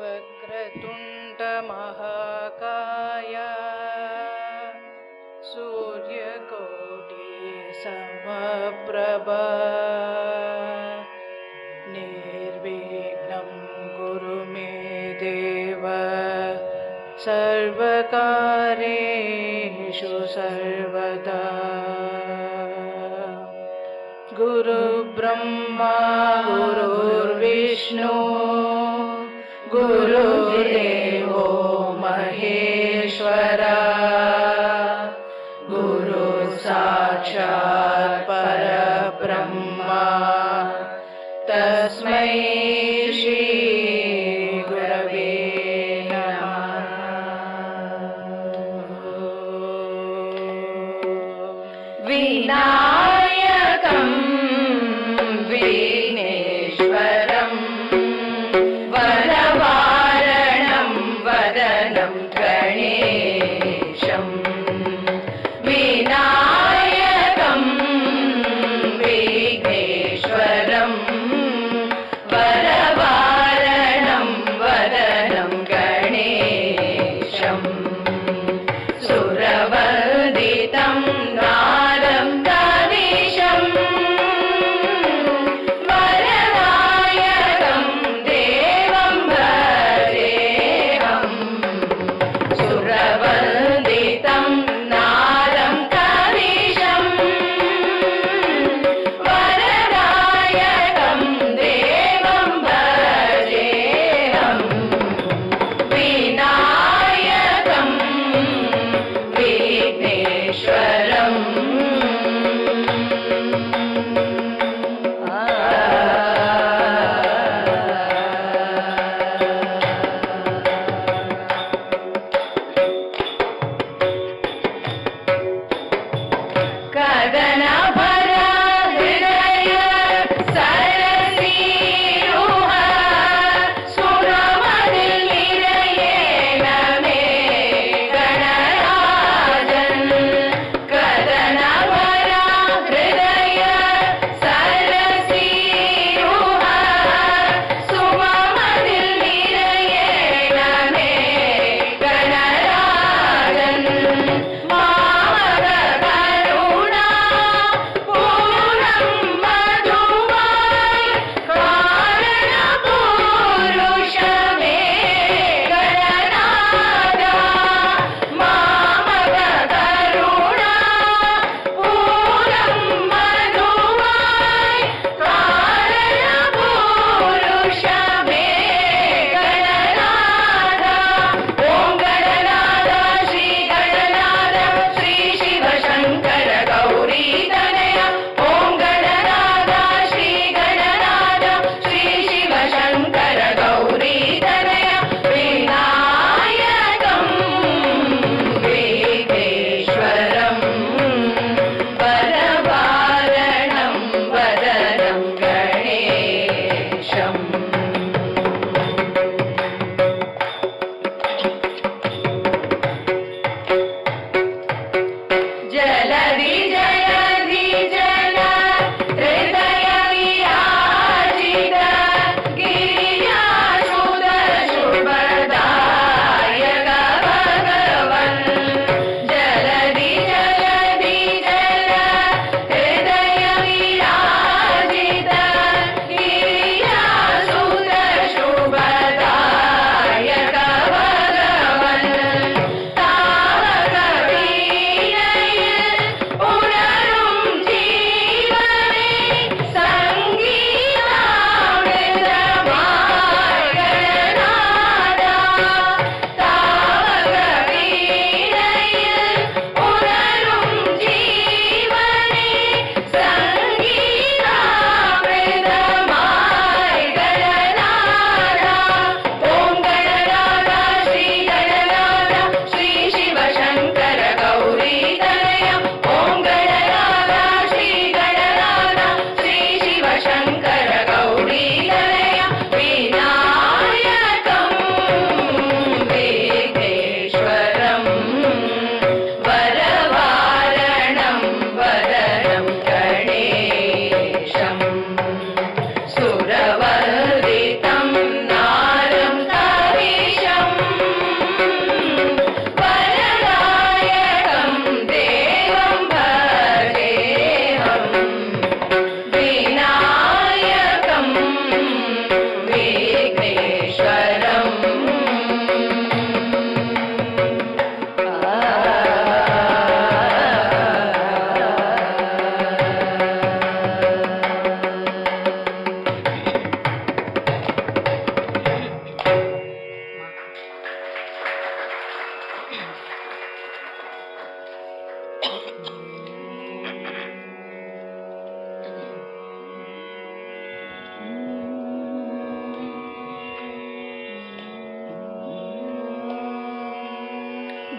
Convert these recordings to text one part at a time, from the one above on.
वक्रतुण्ड महाकाय सूर्यकोटि समप्रभा निर्विघ्नं कुरु मे देव सर्वकार्येषु सर्वदा। गुरु ब्रह्मा गुरुर्विष्णु गुरुर्देवो महेश्वरा गुरु साक्षात् परब्रह्मा तस्मै श्री गुरवे नमः। विनायकं विघ्नेश्वरं वरवारणं वदनं गणेशं विनायकं विघ्नेश्वरं वरवारणं वदनं गणेशं सुरवन्दितं नादं कविशं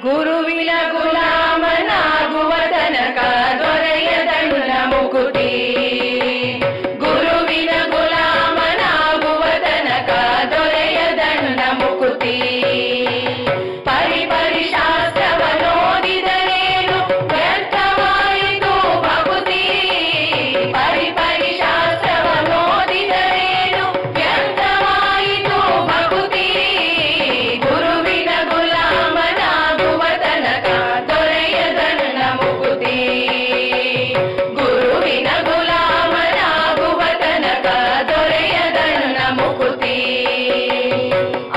ಗುರುವಿನ ಗುಲಾಮನಾಗುವ ತನಕ ದೊರೆಯದಣ್ಣ ಮುಕುತಿ. ಗುರುವಿನ ಗುಲಾಮನಾಗುವ ತನಕ ದೊರೆಯದಣ್ಣ ಮುಕುತಿ. ಪರಿಪರಿ ಶಾಸ್ತ್ರವನ್ನೋದಿದರೇನು ವ್ಯರ್ಥವಾಯಿತು ಭಕುತಿ. ಪರಿಪರಿ ಶಾಸ್ತ್ರವನ್ನೋದಿದರೇನು ವ್ಯರ್ಥವಾಯಿತು ಭಕುತಿ. ಗುರುವಿನ ಗುಲಾಮನಾಗುವ ತನಕ ದೊರೆಯದಣ್ಣ ಮುಕುತಿ. ಗುರುವಿನ ಗುಲಾಮನಾಗುವ ತನಕ ದೊರೆಯದಣ್ಣ ಮುಕುತಿ.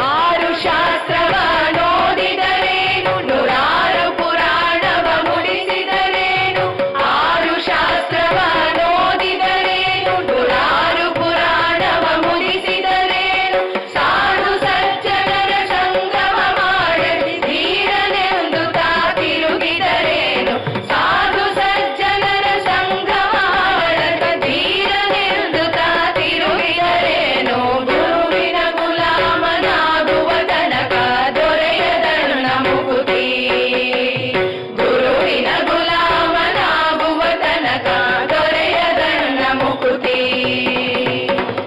ಆರು ಶಾಸ್ತ್ರವನ್ನೋದಿದರೇನು ನೂರಾರು ಪುರಾಣವ ಮುಡಿಸಿದರೇನು. ಆರು ಶಾಸ್ತ್ರವನ್ನೋದಿದರೇನು ನೂರಾರು ಪುರಾಣವ ಮುಡಿಸಿದರೇನು. ಸಾಧು ಸಜ್ಜನರ ಸಂಗಮ ಮಾಡಲಿ ಧೀರನೆಂದು ತಾ ತಿರುಗಿದರೇನು. ಸಾಧು ಸಜ್ಜನರ ಸಂಗಮ ಮಾಡಕ ಧೀರನೆಂದು ತಾ ತಿರುಗಿದರೇನು. ಗುರುವಿನ ಗುಲಾಮನಾಗುವ ತನಕ ದೊರೆಯದಣ್ಣ ಮುಕುತಿ. ಗುರುವಿನ ಗುಲಾಮನಾಗುವ ತನಕ ದೊರೆಯದಣ್ಣ ಮುಕುತಿ.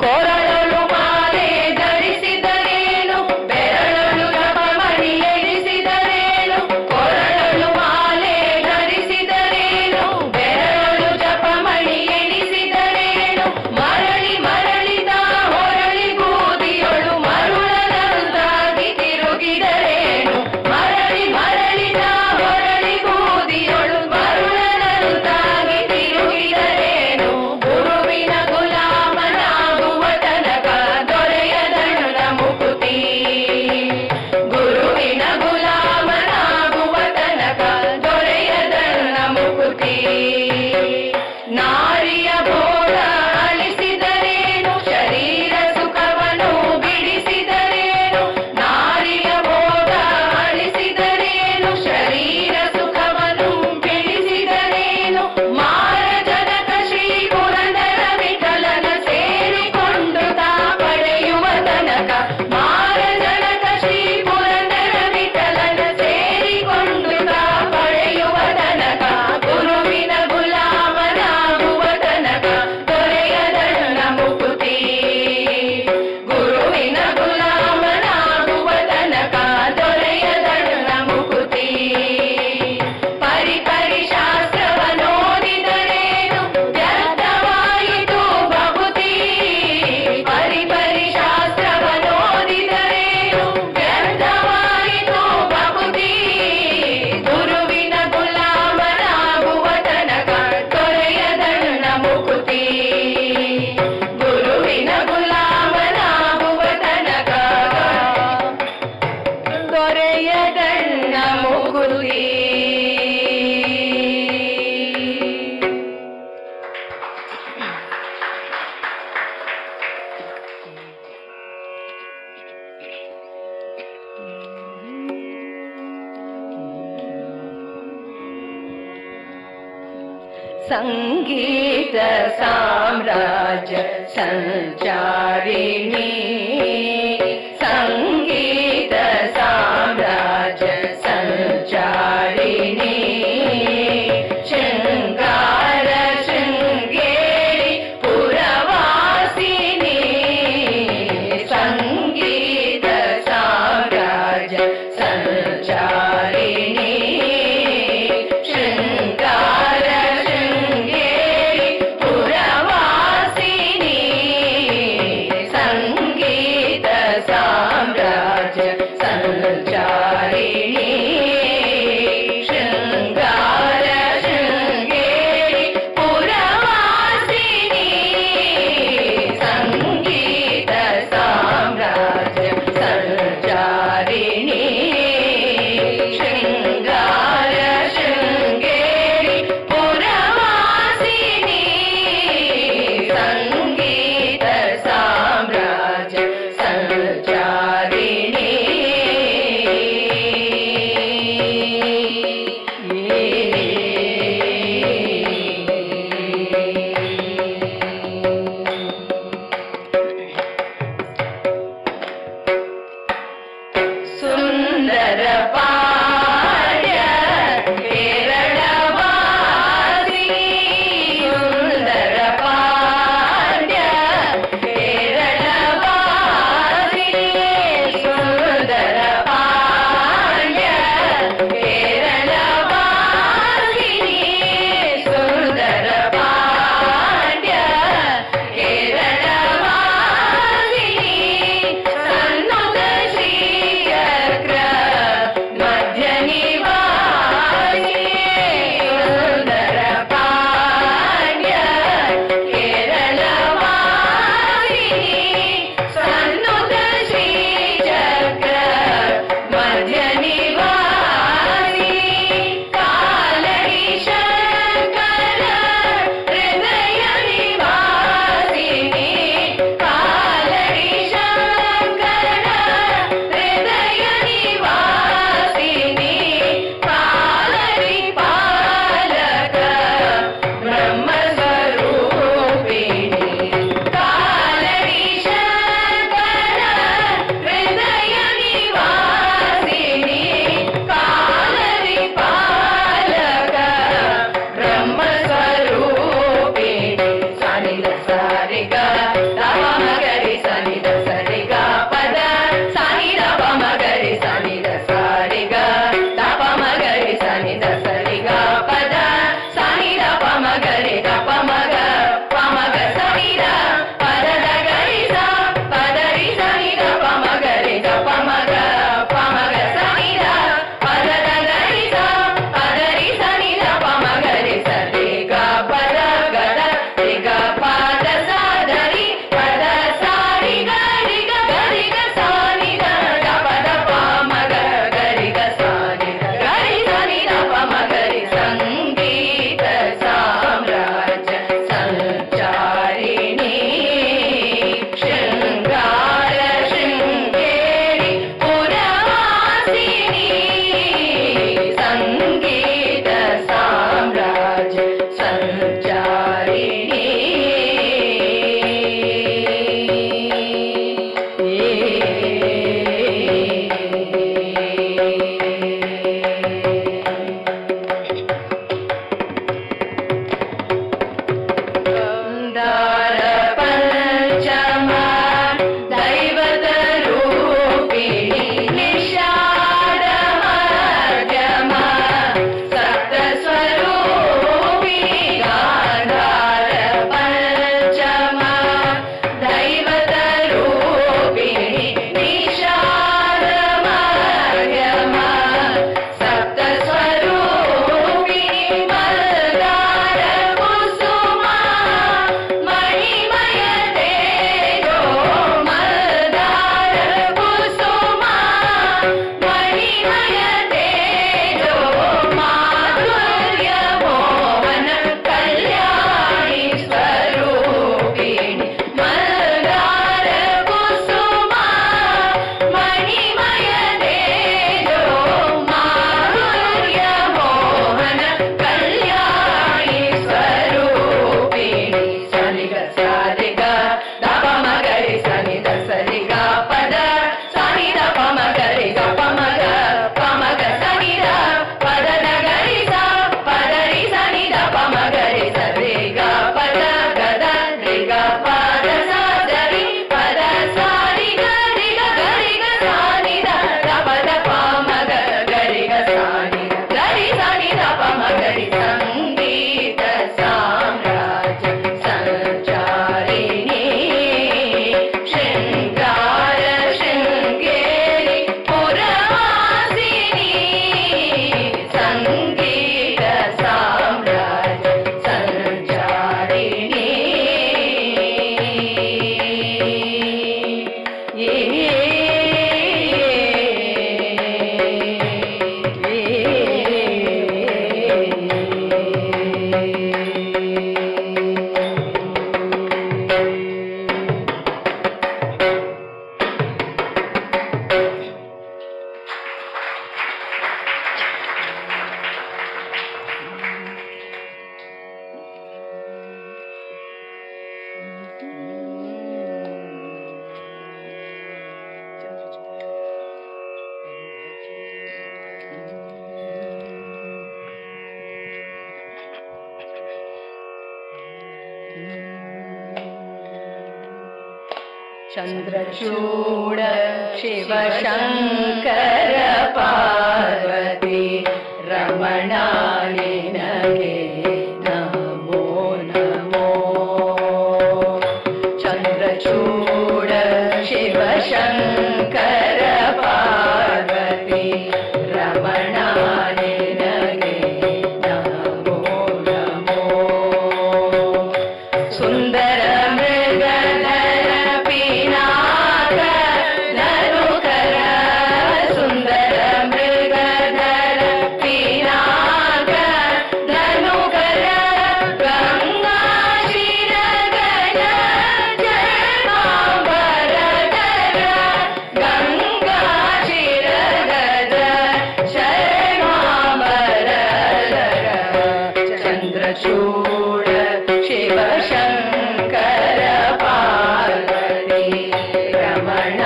ಕೊರಳಲು ಮಾಲೆ ಧರಿಸಿದರೇನು ಬೆರಳಲು ಜಪಮಣಿ ಎಣಿಸಿದರೇನು. ಕೊರಳಲು ಮಾಲೆ ಧರಿಸಿದರೇನು ಬೆರಳಲು ಜಪಮಣಿ ಎಣಿಸಿದರೇನು. ಮರಳಿ ಮರಳಿದ ಹೊರಳಿ ಬೂದಿಯೊಳು ಮರುಳದಂತಾಗಿ ತಿರುಗಿದರೇನು. ಮರಳಿ ಮರಳಿದ ಹೊರಳಿ ಬೂದಿಯೊಳು ಮರುಳದಂತಾಗಿ ತಿರುಗಿದರೇನು. ಗುರುವಿನ ಗುಲಾಮನಾಗುವ ತನಕ ದೊರೆಯದಣ್ಣ ಮುಕುತಿ. ಗುರುವಿನ ಗುಲಾಮನಾಗುವ ತನಕ ದೊರೆಯದಣ್ಣ ಮುಕುತಿ. ನಾರಿಯ ಭೋಗ ಅಳಿಸಿದರೇನು ಶರೀರ ಸುಖವನ್ನು ಬಿಡಿಸಿದರೇನು. ನಾರಿಯ ಭೋಗ ಅಳಿಸಿದರೇನು ಶರೀರ ಸುಖವನ್ನು ಬಿಡಿಸಿದರೇನು. ಮಾರ ಜನಕ ಶ್ರೀ ಪುರಂದರ ವಿಠಲನ ಸೇರಿಕೊಂಡು ತಾ ಪಡೆಯುವ ತನಕ. ಮಾರ ಜನಕ ಶ್ರೀ ಪುರಂದರ ವಿಠಲನ ಸೇರಿಕೊಂಡು ತಾ ಪಡೆಯುವ ತನಕ. ಗುರುವಿನ ಗುಲಾಮನಾಗುವ ತನಕ ದೊರೆಯದಣ್ಣ ಮುಕುತಿ. ಗುರುವಿನ ಗುಲಾಮನಾಗುವ ತನಕ ದೊರೆಯದಣ್ಣ ಮುಕುತಿ. ಪರಿಪರಿ ಶಾಸ್ತ್ರವನ್ನೋದಿದರೇನು ವ್ಯರ್ಥವಾಯಿತು ಭಕುತಿ. ಪರಿಪರಿ ಶಾಸ್ತ್ರವನ್ನೋದಿದರೇನು ವ್ಯರ್ಥವಾಯಿತು ಭಕುತಿ. ಗುರುವಿನ ಗುಲಾಮನಾಗುವ ತನಕ ದೊರೆಯದಣ್ಣ ಮುಕುತಿ. ಗುರುವಿನ ಗುಲಾಮನಾಗುವ ತನಕ ದೊರೆಯದಣ್ಣ ಮುಕುತಿ. ಸಂಗೀತ ಸಾಮ್ರಾಜ್ಯ ಸಂಚಾರಿಣಿ. ಸಂಗೀತ ಸಾಮ್ರಾಜ್ಯ ಸಂಚಾರಿಣಿ. ಶೃಂಗಾರ ಶೃಂಗೇರಿ ಪುರವಾಸಿನಿ. ಸಂಗೀತ ಸಾಮ್ರಾಜ್ಯ ಸಂಚಾರಿಣಿ. ಶೃಂಗಾರ ಶೃಂಗೇರಿ ಪುರವಾಸಿನಿ. ಸಂಗೀತ ಚಂದ್ರಚೂಡ ಶಿವಶಂಕರ ಪಾರ್ವತಿ ರಮಣ ನಿನಗೆ ನಮೋ ನಮೋ. ಚಂದ್ರಚೂಡ ಶಿವಶಂಕರ ಪಾರ್ವತಿ ರಮಣ ನಿನಗೆ ನಮೋ ನಮೋ. ಸುಂದರ ಮೃಗಧರ ಪಿನಾಕ ಧನುಕರ, ಸುಂದರ ಮೃಗಧರ ಪಿನಾಕ ಧನುಕರ, ಗಂಗಾ ಶಿರಗಜ ಶರಣಾಂಬರಧರ, ಗಂಗಾ ಶಿರಗಜ ಶರಣಾಂಬರಧರ. ಚಂದ್ರಚೂಡ ಶಿವಶಂಕರ ಪಾರ್ವತಿ ರಮಣ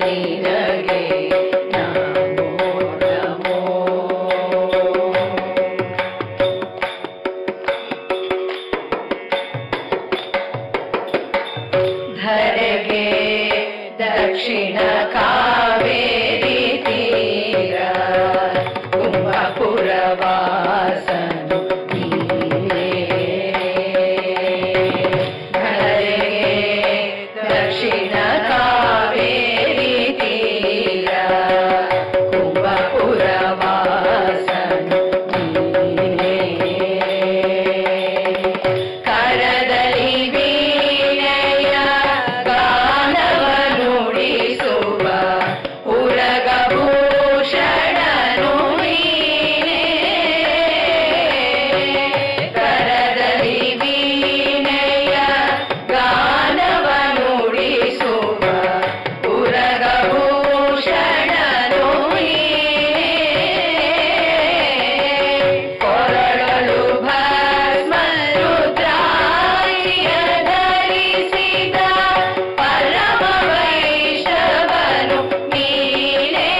ನಿನಗೆ ನಮೋ ನಮೋ. ಧರೆಗೆ ದಕ್ಷಿಣ ಕಾವೇರಿ ತೀರ ಕುಂಭಪುರವಾಸನು ನೀನೇ. ಧರೆಗೆ ದಕ್ಷಿಣ ಕಾವೇರಿ ತೀರ ಕುಂಭಪುರವಾಸನು ನೀನೇ. ಕರದಲ್ಲಿ ವೀಣೆಯ ಗಾನವ ನುಡಿಸುವ ಉರಗಭೂಷಣನು ನೀನೇ. ಕರದಲ್ಲಿ ವೀಣೆಯ ಗಾನವ ನುಡಿಸುವ ಉರಗಭೂಷಣನು ನೀನೇ. ಕೊರಳಲು ಭಸ್ಮ ರುದ್ರಾಕ್ಷಿಯ ಧರಿಸಿದ ಪರಮ ವೈಷ್ಣವನು ನೀನೇ.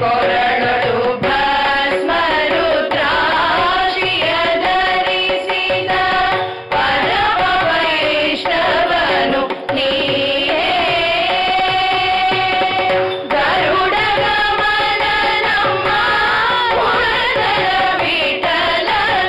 ಕೊರಳಲು ಭಸ್ಮ ರುದ್ರಾಕ್ಷಿಯ ಧರಿಸಿದ ಪರಮ ವೈಷ್ಣವನು ನೀನೇ. ಗರುಡ ಗಮನ ನಮ್ಮ ಪುರಂದರ ವಿಠಲನ,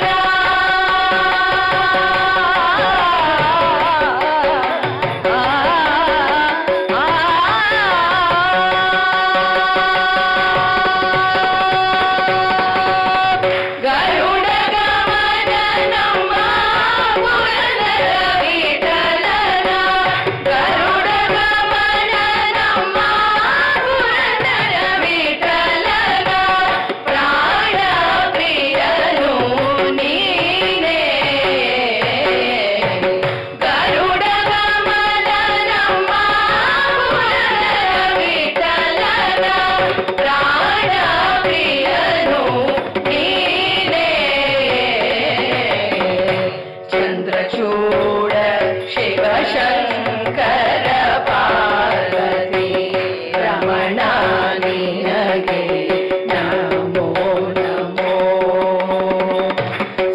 ಗರುಡ ಗಮನ ನಮ್ಮ ಪುರಂದರ ವಿಠಲನ, ಗರುಡ ಗಮನ ನಮ್ಮ ಪುರಂದರ ವಿಠಲನ. ಪ್ರಾಣ ಪ್ರಿಯನು ನೀನೇ. ಗರುಡ ಗಮನ ನಮ್ಮ ಪುರಂದರ ವಿಠಲನ, ಪ್ರಾಣ ಪ್ರಿಯನು ನೀನೇ. ಚಂದ್ರಚೂಡ ಶಿವಶಂಕರ ಪಾರ್ವತಿ ರಮಣ ನಿನಗೆ ನಮೋ ನಮೋ.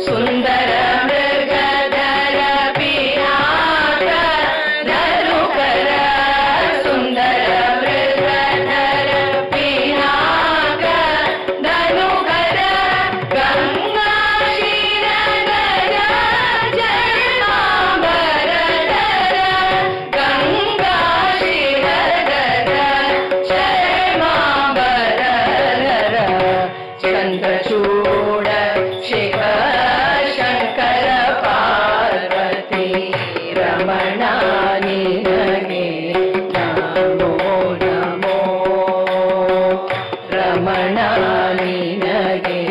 ಸುಂದರ ಮೃಗಧರ ಪಿನಾಕ ಧನುಕರ, ಸುಂದರ ಮೃಗಧರ ಪಿನಾಕ ಧನುಕರ, ಗಂಗಾ ಶಿರಗಜ ಶರಣಾಂಬರಧರ, ಗಂಗಾ ಶಿರಗಜ ಶರಣಾಂಬರಧರ. ಚಂದ್ರಚೂಡ ಶಿವಶಂಕರ ಪಾರ್ವತಿ ರಮಣ ನಿನಗೆ ನಮೋ ನಮೋ. ರಮಣ ನಿನಗೆ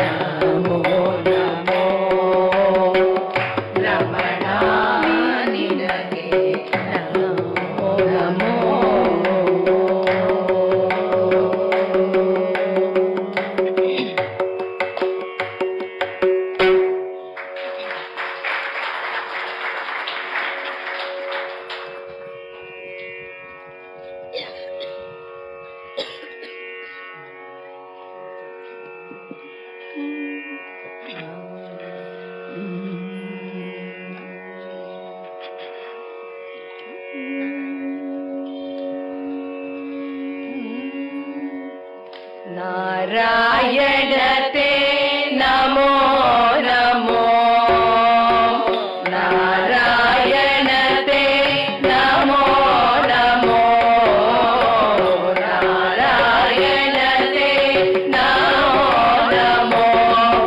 ನಮೋ ನಮೋ. ರಮಣ ನಿನಗೆ ನಮೋ ನಮೋ. ನಾರಾಯಣತೆ ನಮೋ ನಮೋ ನಾರಾಯಣತೆ ನಮೋ ನಮೋ ನಾರಾಯಣತೆ ನಮೋ ನಮೋ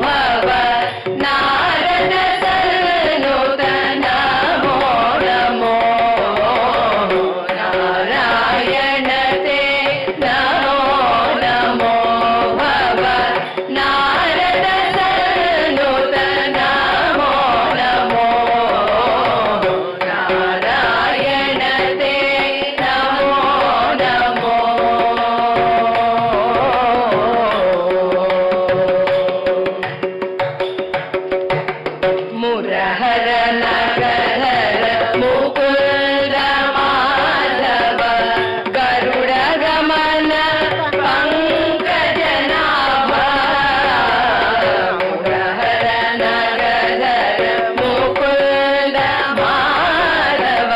ಭವ ನಾರದ ಸನ್ನುತ ನಮೋ ನಮೋ ನಾರಾಯಣತೆ ನಮೋ ನಮೋ ಭವ ನಾರದ ಸನ್ನುತ ನಮೋ ನಮೋ ನಾರಾಯಣತೆ ನಮೋ ನಮೋ ಮುರಹರ ನಗರ ಮುಕುಂದ ಮಾಧವ ಗರುಡ ಗಮನ ಪಂಕಜನಾಭ ಮುರಹರ ನಗರ ಮುಕುಂದ ಮಾಧವ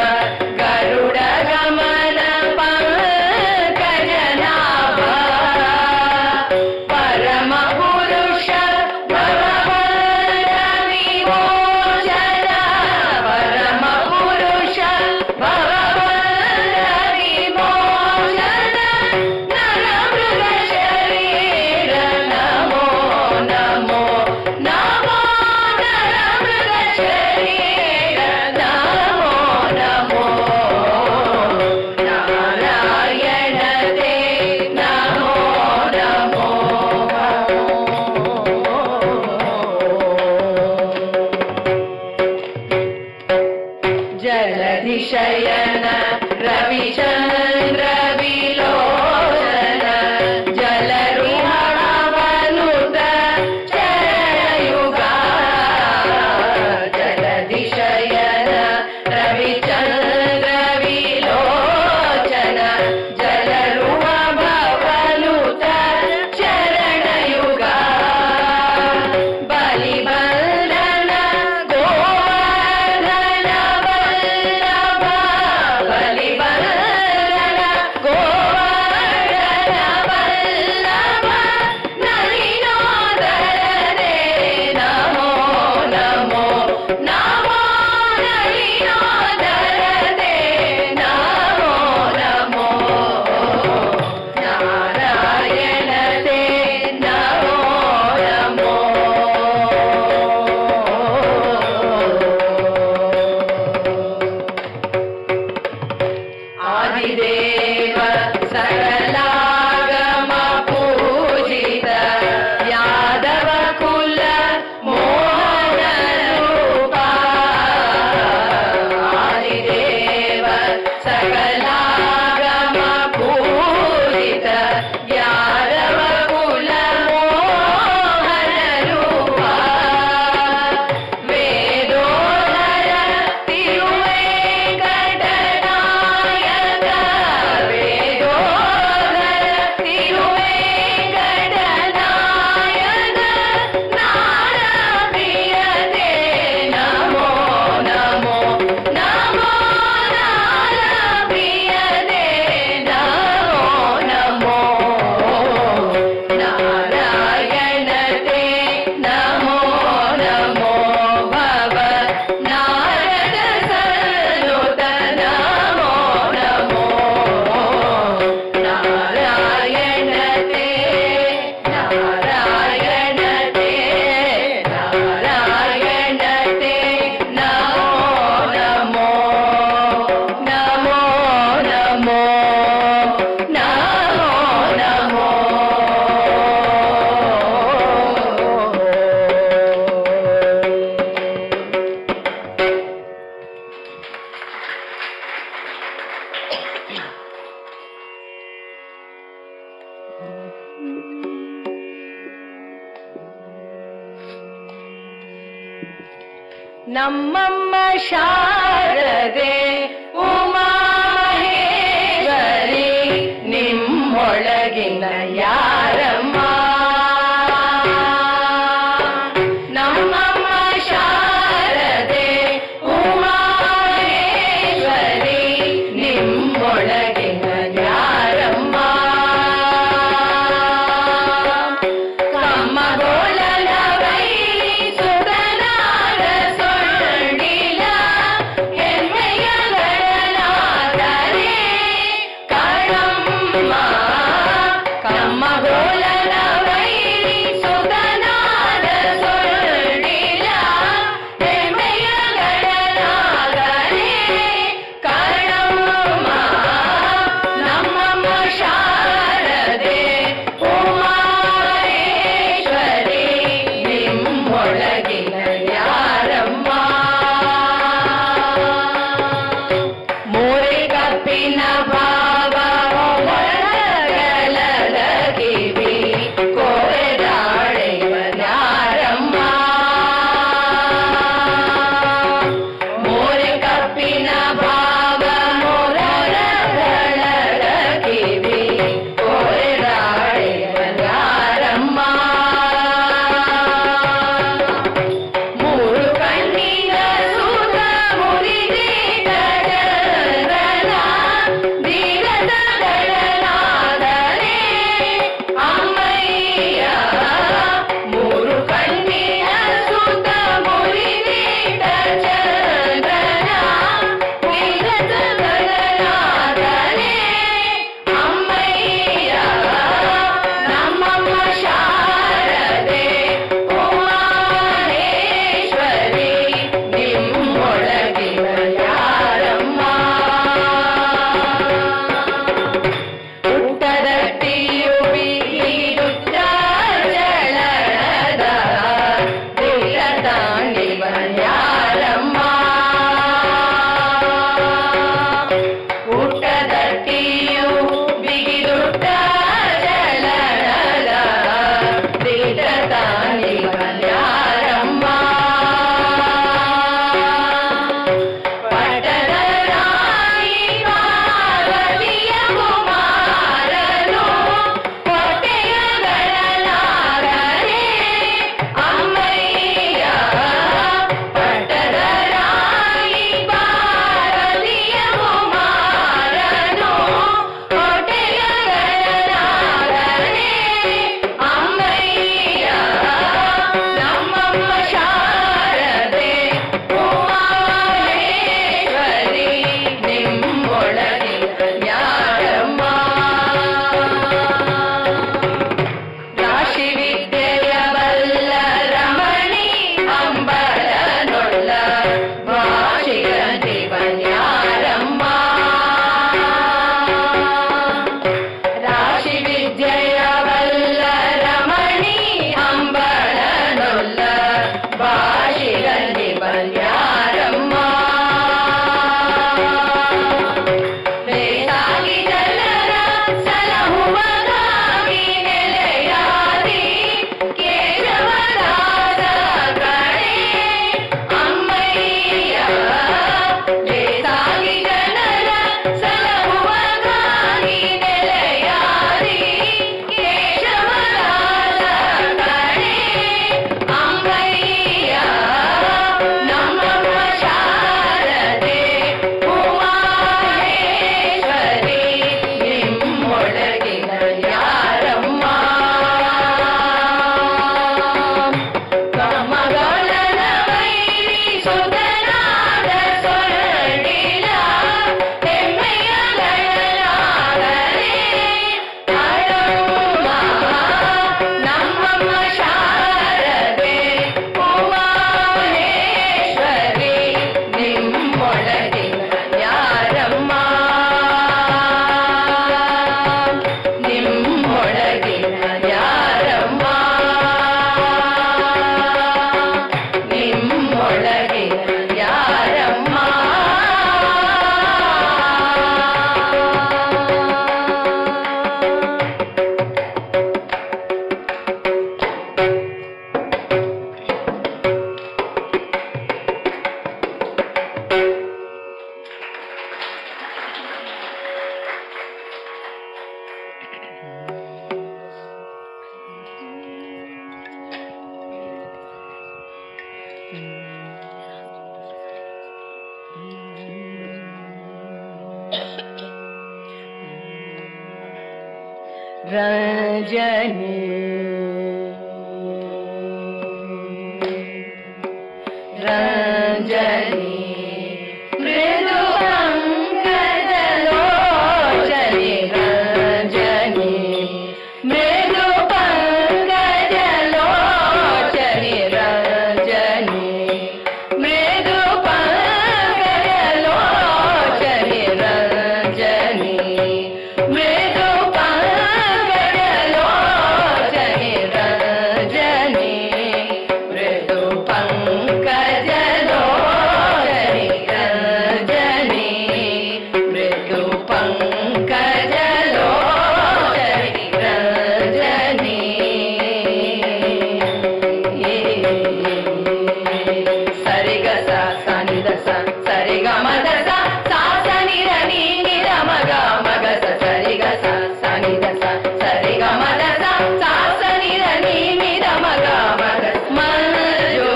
ಗರುಡ ಗಮನ ಪಂಕಜನಾಭ ಪರಮ ಪುರುಷ ಭವಬಂಧ ವಿಮೋಚನ ಪರಮ ಪುರುಷ ಭವಬಂಧ ವಿಮೋಚನ ನರ ಮೃಗ ಶರೀರ ನಮೋ ನಮೋ ನಮೋ ನರ ಮೃಗ ಶರೀರ ನಮೋ ನಮೋ ನಾರಾಯಣತೆ ನಮೋ ನಮೋ ಜಲಧಿಶಯನ ರವಿಚಂದ್ರ ವಿಲೋಚನ ಜಲರುಹವನುತ ಚರಣಯುಗ ಜಲಧಿಶಯನ ರವಿಚಂದ್ರ ವಿಲೋಚನ ಜಲರುಹವನುತ ಚರಣಯುಗ ಬಲಿಬಂಧನ ಗೋವರ್ಧನ ವಲ್ಲಭ ಬಲಿಬಂಧನ ಗೋವರ್ಧನ ವಲ್ಲಭ ನಳಿನೋದರನೇ ನಮೋ ನಮೋ ನಮೋ ನಳಿನೋದರನೇ ನಮೋ ನಮೋ ನಾರಾಯಣತೆ ನಮೋ ನಮೋ ಆದಿದೇವ ಸಕಲಾಗಮ ಪೂಜಿತ ಯಾದವ ಕುಲ ಮೋಹನ ರೂಪ ಆದಿದೇವ ಸಕಲಾಗಮ ಪೂಜಿತ ಯಾದವ ಕುಲ ಮೋಹನ ರೂಪ ವೇದೋಧರ ತಿರುವೇಂಕಟನಾಯಕ ವೇದೋಧರ ತಿರುವೇಂಕಟನಾಯಕ ನಾಡಪ್ರಿಯತೆ ನಮೋ ನಮೋ ನಮೋ ನಾಡಪ್ರಿಯತೆ ನಮೋ ನಮೋ ನಾರಾಯಣತೆ ನಮೋ ನಮೋ ಭವ ನಾರದ ಸನ್ನುತ ನಮೋ ನಮೋ ನಾರಾಯಣತೆ ನಾರಾಯಣತೆ ನಾರಾಯಣತೆ ನಮೋ ನಮೋ ನಮೋ ನಮೋ ನಮೋ ನಮ್ಮಮ್ಮ ಶಾರದೆ ಉಮಾಮಹೇಶ್ವರಿ ನಿಮ್ಮೊಳಗಿನ ಯಾರಮ್ಮ ನಮ್ಮಮ್ಮ ಶಾರದೆ ಉಮಾಮಹೇಶ್ವರಿ ನಿಮ್ಮೊಳಗಿನ ಯಾರಮ್ಮ रंजनी रंजनी मृदु पंकजलोचनी रंजनी मृदु पंकजलोचनी रंजनी मृदु पंकजलोचनी रंजनी मृदु पंकजलोचनी रंजनी मृदु पंकजलोचनी रंजनी मृदु पंकजलोचनी रंजनी सरिग सा सनि द सा सरिग म द सा सा सनि र नि नि र म ग म ग स सरिग सा सनि द सा सरिग म द सा सा सनि र नि नि र म ग म ग मंजुभाषिणी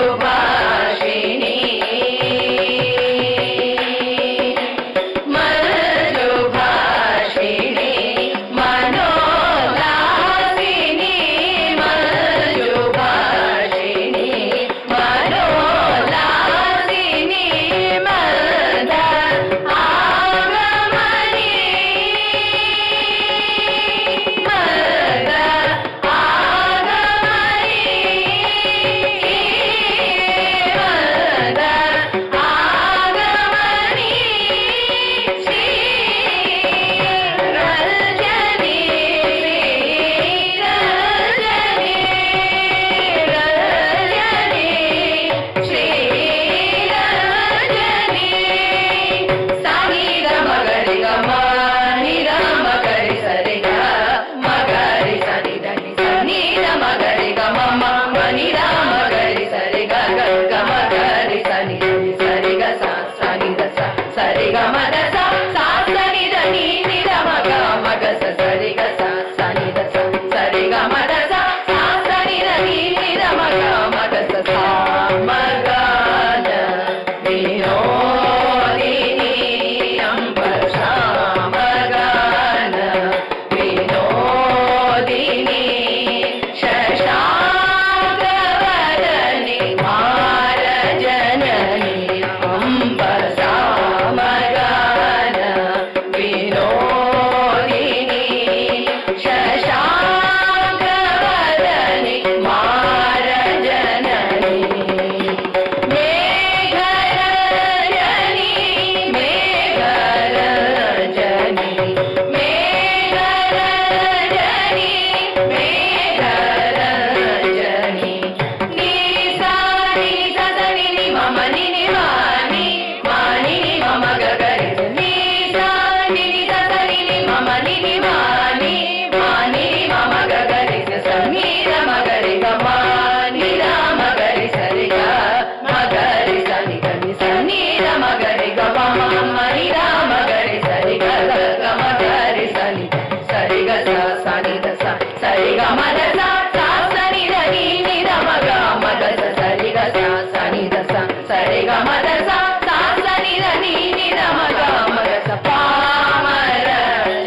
मंजुभाषिणी मनोलासिनी मंजुभाषिनी मनोलासिनी मंद आगमनी मंद आगमनी मंद आगमनी श्री रंजनी रंजनी रंजनी श्री रंजनी सानी द मगरि ग म नि र मगरि सरि ग मगरि सनि द नि सनि द मगरि ग म म नि र मगरि सरि ग ग ग मगरि सनि द नि सरि ग सा सनि द सा सरि ग म द सा सा सनि द नि नि र म ग म ग स सरि ग सा सनि द सा सरि ग म द सा सा सनि द नि नि र म ग म ग स सा म ग न विनोदिनी अम्ब श्याम गान विनोदिनी शशाङ्कवदनी मारजननी अम्ब श्याम गान विनोदिनी शशाङ्कवदनी मारजननी मेघरजनी मेघरजनी मेघरजनी मेघरजनी निसा निसा सनि नि मम नि नि मानि मानि नि मम गगरि निसा निसा सनि नि मम नि नि मानि मानि नि मम गगरि सनि र मगरि ग म नि र मगरि सरि ग मगरि सनि ग नि सनि र मगरि ग म म नि र मगरि सरि ग ग मगरि सनि सरि ग सा सनि द सा सरि ग म द सा सा सनि द नि नि र म ग म ग स सरि ग सा सनि द सा सरि ग म द सा सा सनि द नि नि र म ग म ग स पामर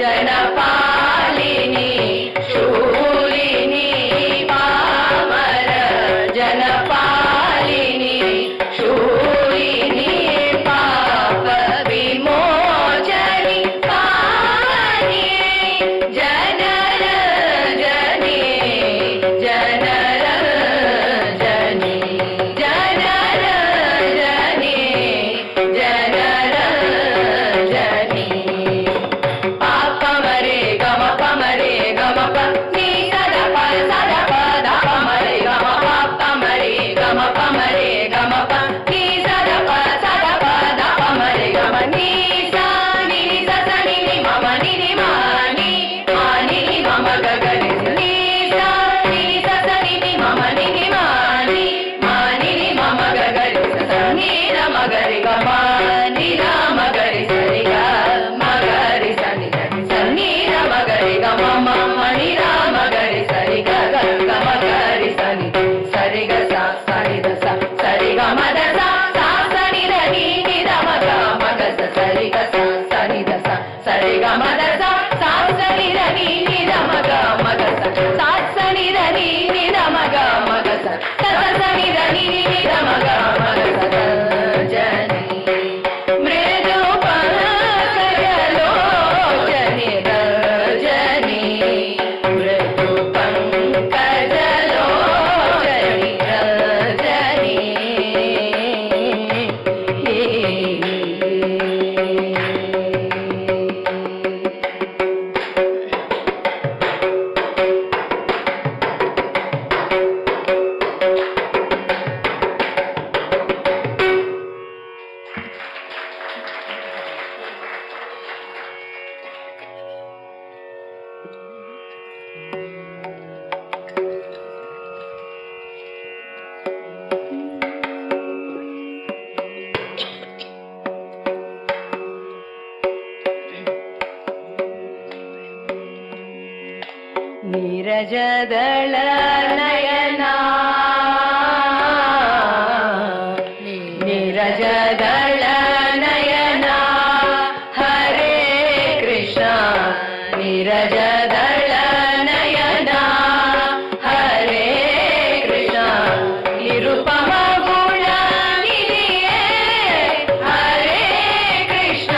जनपालिनी शूलिनी पामर जनपालिनी शूलिनी पाप विमोचनी पानि जनरजनी जनरजनी जनरजनी जनरजनी पाप मरे गम पमरे गम प नि सद प द प मरे गम पाप मरे गम पमरे गम प नि सद प द प मरे गम नि सा नि स स नि नि मम नि नि मानि मानि नि मम गगरि नि सा नि स स नि नि मम नि नि मानि मानि नि मम गगरि स नि र मगरि ग म नि र मगरि सरि ग मगरि सनि द नि सनि र मगरि ग म म नि र मगरि सरि ग ग ग मगरि सनि सरि ग सा सनि द सा सरि ग म द सा सा सनि र नि नि र म ग म ग स सरि ग सा सनि द सा सरि ग म द सा सा सनि र नि नि र म ग म ನೀರಜದಳ ನಯನ ನೀರಜದಳ ನಯನ ಹರೇ ಕೃಷ್ಣ ನೀರಜದಳ ನಯನ ಹರೇ ಕೃಷ್ಣ ನಿರುಪಮ ಗುಣ ನಿಧಿಯೇ ಹರೇ ಕೃಷ್ಣ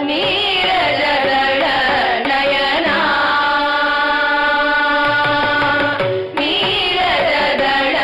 ನೀರಜದಳ ನಯನ ನೀರಜದಳ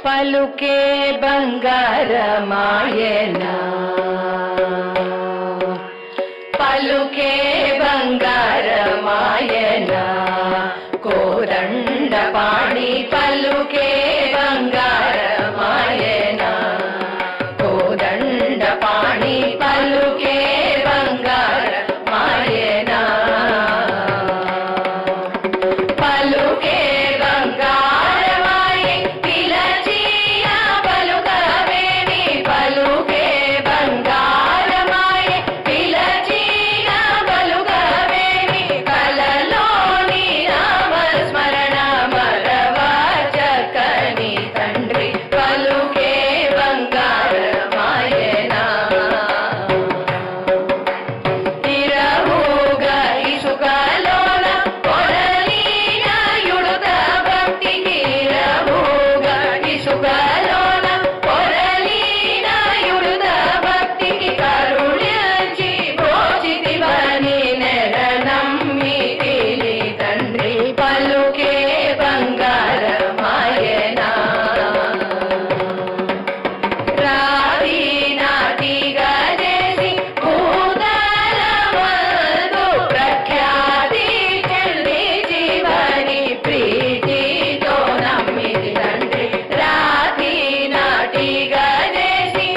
పలుకే బంగారమాయన పలుకే బంగారమాయన కోదండ పాణి పలుకే బంగారమాయన కోదండ పాణి పలుకే బంగారమాయన పలుకే బంగారమాయే పిలచిన పలుకవేమి పలుకే బంగారమాయే పిలచిన పలుకవేమి కలలోని నామస్మరణ మరవచకని తండ్రి పలుకే బంగారమాయన ఇరవుగా ఇసుకలోన కొరలిన యుడుత భక్తికి ఇరవుగా ఇసుకలోన కొరలిన యుడుత భక్తికి కరుణించి భోజితివని నెరనమ్మితిని తండ్రి పలుకే బంగారమాయన రావి నాటిగా చేసి భూతలమందు ప్రఖ్యాతి చెల్లి జీవని ప్రీతితో నమ్మితి తండ్రి రాతి నాటిగా చేసి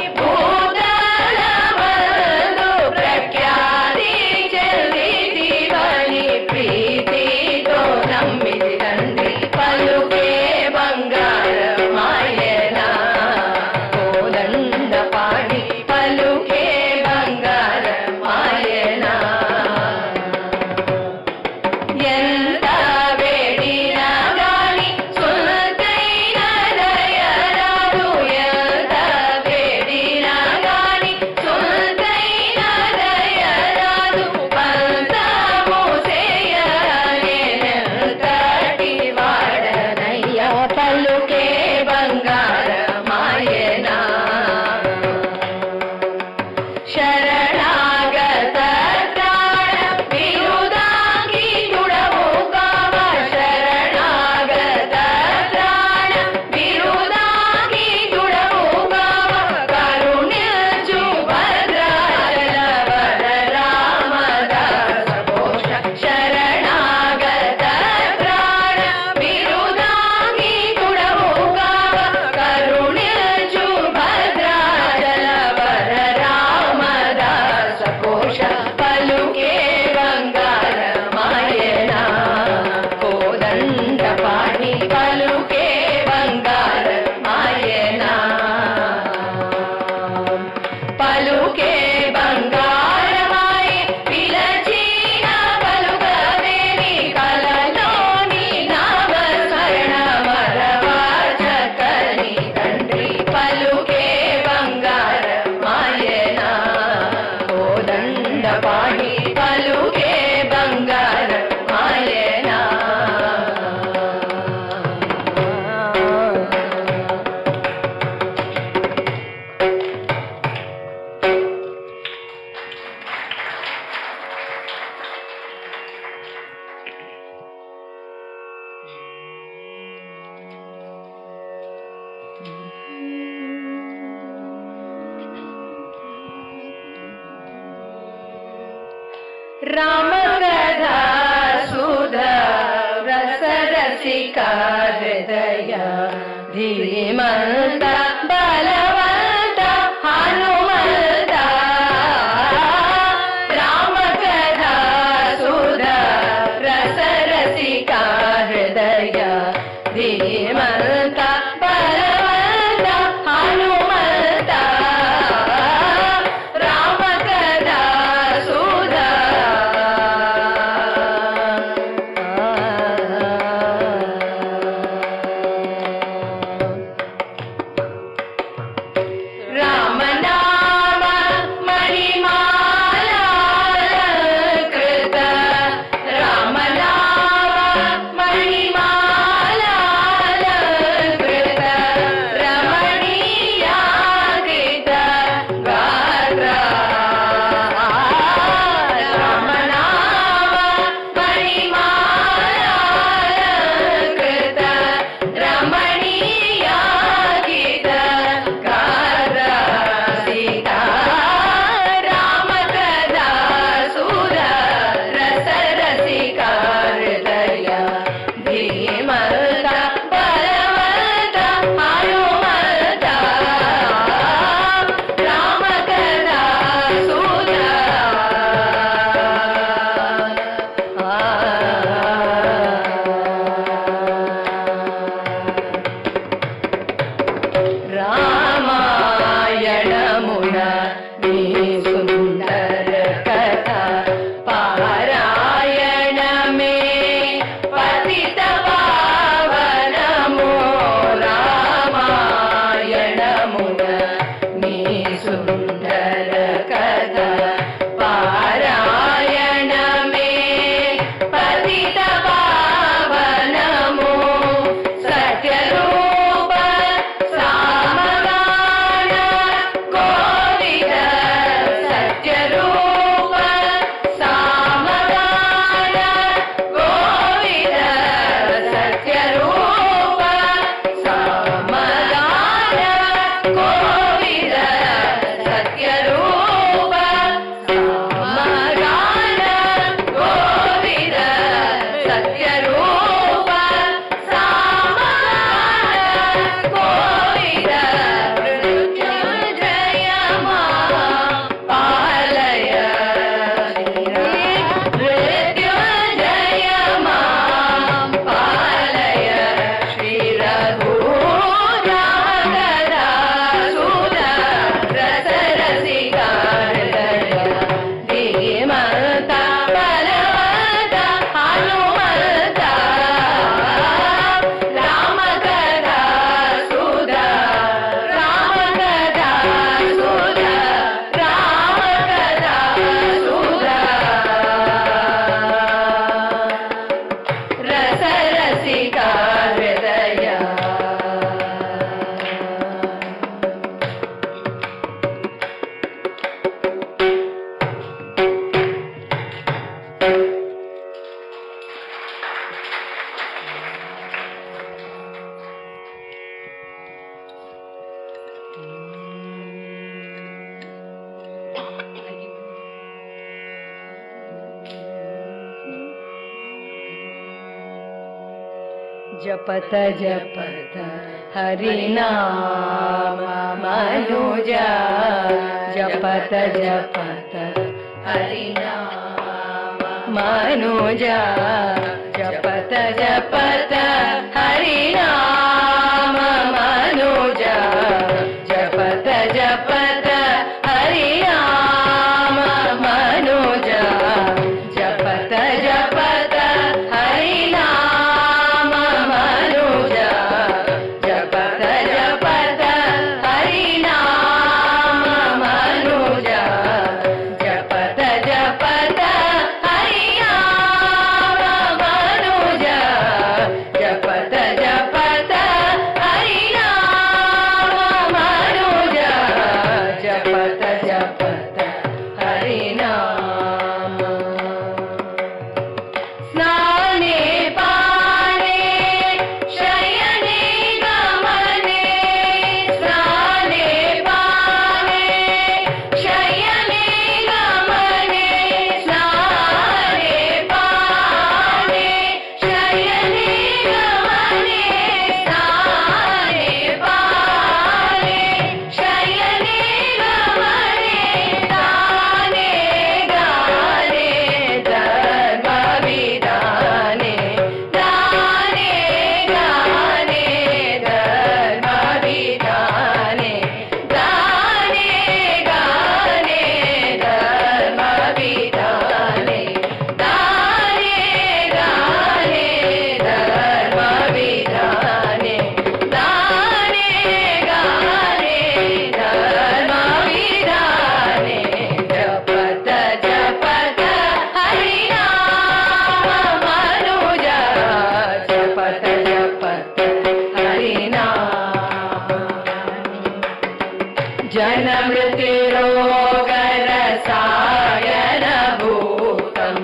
భూతలమందు ప్రఖ్యాతి చెల్లి జీవని ప్రీతితో నమ్మితి తండ్రి పలుకే బంగారమాయన కోదండ పాణి పలుకే బంగారమాయన ఎంత వేడినా గాని సులకైన దయరాదు ఎంత వేడినా గాని సులకైన దయరాదు పంతము చేయనేనంతటి వాడనయ్య పలుకే బంగారమాయన శరణాగత త్రాణ విరుదాంగి తుడవు కావ శరణాగత త్రాణ విరుదాంగి తుడవు కావ కరుణించు భద్రాచల వర రామదాస ఘోష శరణాగత త్రాణ విరుదాంగి తుడవు కావ కరుణించు భద్రాచల వర రామదాస ఘోష పలుకే బంగారమాయన కోదండ పాణి పలుకే బంగారమాయన పలుకే బంగారమాయే పిలచిన పలుకవేమి కలలోని నామస్మరణ మరవచకని తండ్రి పలుకే బంగారమాయన కోదండ పాణి పలుకే బంగారమాయన రామకథా సుధా రసరసికా హృదయ ధీమంత బలవంత హనుమంత రామకథా సుధా రసరసికా హృదయ ధీమంత బలవంత హనుమంత రామకథా సుధా రామనామ మణిమాలాలంకృత రామనామ మణిమాలాలంకృత जपत जपत हरिनाम मनुजा जपत जपत हरिनाम मनुजा जपत जपत हरिनाम मनुजा जपत जपत हरिनाम मनुजा जपत जपत हरिनाम मनुजा जपत जपत हरिनाम मनुजा जपत जपत हरिनाम मनुजा जपत जपत हरिनाम मनुजा जपत जपत हरिनाम स्नाने पाने शयने गमने स्नाने पाने शयने गमने स्नाने पाने शयने गमने स्नाने पाने शयने गमने गाने गाने धर्म विधाने गाने गाने धर्म विधाने गाने गाने धर्म विधाने गाने गाने धर्म विधाने गाने गाने धर्म विधाने जपत जपत हरिनाम मनुजा जपत जपत हरिनाम जन्म मृत्युरोग रसायन भूतम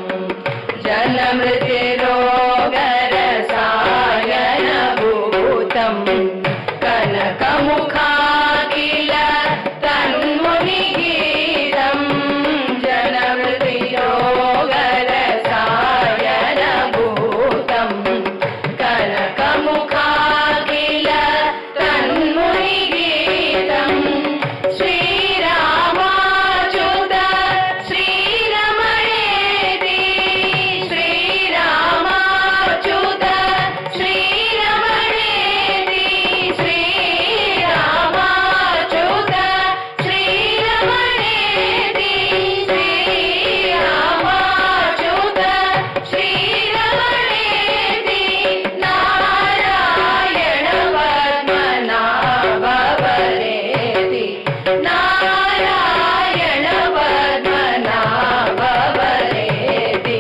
जन्म मृत्युरोग रसायन भूतम कनक मुखाखिल तन्मुनिगीतम जन्म मृत्युरोग रसायन भूतम कनक मुखाखिल तन्मुनिगीतम श्रीरामाच्युत श्रीरमणेति श्रीरामाच्युत श्रीरमणेति श्रीरामाच्युत श्रीरमणेति श्रीरामाच्युत श्रीरमणेति नारायण पद्मनाभ वरेति नारायण पद्मनाभ वरेति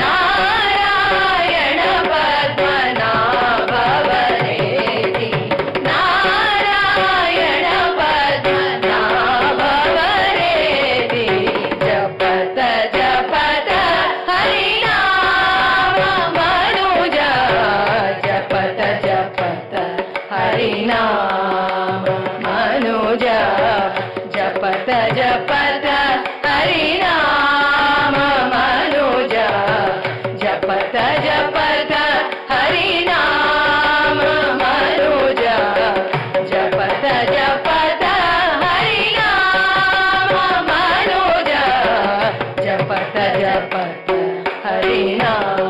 नारायण पद्मनाभ वरेति नारायण पद्मनाभ वरेति जपत जपत हरिनाम मनुजा जपत जपत हरिनाम मनुजा जपत जपत हरिनाम मनुजा जपत जपत हरिनाम मनुजा जपत जपत हरिनाम मनुजा जपत जपत हरिनाम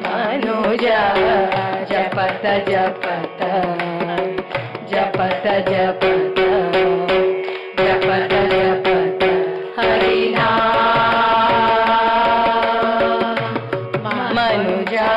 मनुजा जपत जपत जपत जपत जपत जपत हरिनाम मनुजा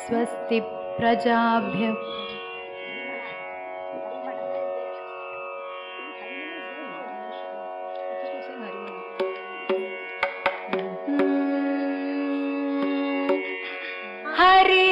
स्वस्ति प्रजाभ्य हरि